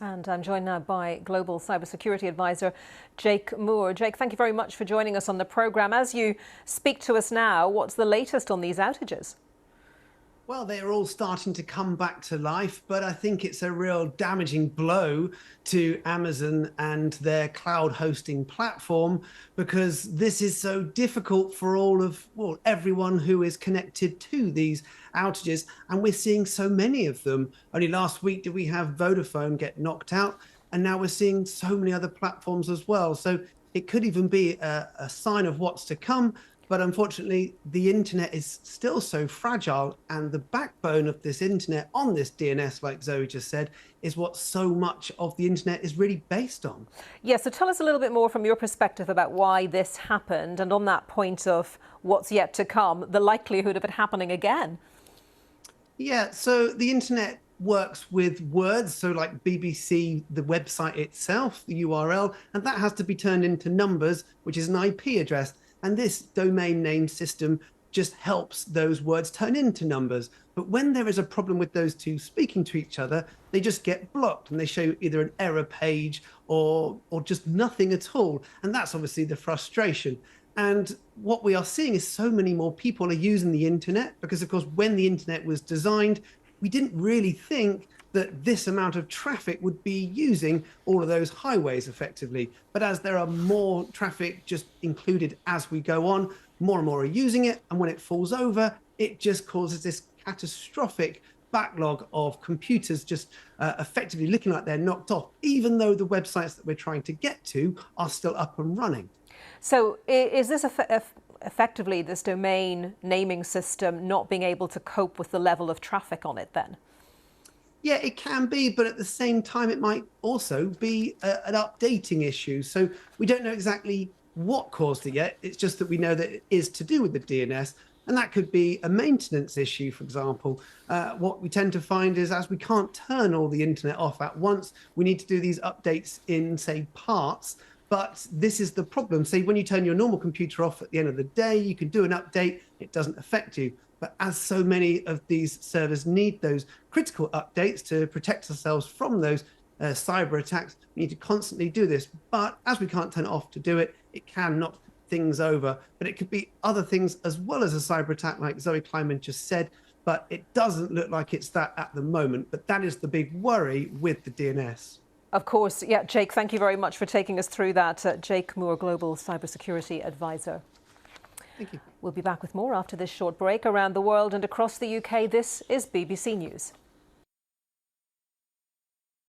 And I'm joined now by Global Cybersecurity Advisor Jake Moore. Jake, thank you very much for joining us on the programme. As you speak to us now, what's the latest on these outages? Well, they're all starting to come back to life, but I think it's a real damaging blow to Amazon and their cloud hosting platform, because this is so difficult for everyone who is connected to these outages. And we're seeing so many of them. Only last week did we have Vodafone get knocked out, and now we're seeing so many other platforms as well. So it could even be a sign of what's to come. But unfortunately, the internet is still so fragile, and the backbone of this internet on this DNS, like Zoe just said, is what so much of the internet is really based on. Yeah, so tell us a little bit more from your perspective about why this happened, and on that point of what's yet to come, the likelihood of it happening again. Yeah, so the internet works with words, so like BBC, the website itself, the URL, and that has to be turned into numbers, which is an IP address. And this domain name system just helps those words turn into numbers. But when there is a problem with those two speaking to each other, they just get blocked and they show either an error page or just nothing at all. And that's obviously the frustration. And what we are seeing is so many more people are using the internet, because of course, when the internet was designed, we didn't really think that this amount of traffic would be using all of those highways effectively. But as there are more traffic just included as we go on, more and more are using it. And when it falls over, it just causes this catastrophic backlog of computers just effectively looking like they're knocked off, even though the websites that we're trying to get to are still up and running. So is this effectively this domain naming system not being able to cope with the level of traffic on it then? Yeah, it can be, but at the same time, it might also be an updating issue. So we don't know exactly what caused it yet. It's just that we know that it is to do with the DNS, and that could be a maintenance issue, for example. What we tend to find is, as we can't turn all the internet off at once, we need to do these updates in, say, parts. But this is the problem. Say when you turn your normal computer off at the end of the day, you can do an update, it doesn't affect you. But as so many of these servers need those critical updates to protect ourselves from those cyber attacks, we need to constantly do this. But as we can't turn it off to do it, it can knock things over. But it could be other things as well as a cyber attack, like Zoe Kleinman just said. But it doesn't look like it's that at the moment. But that is the big worry with the DNS. Of course. Yeah, Jake, thank you very much for taking us through that. Jake Moore, Global Cybersecurity Advisor. Thank you. We'll be back with more after this short break. Around the world and across the UK, this is BBC News.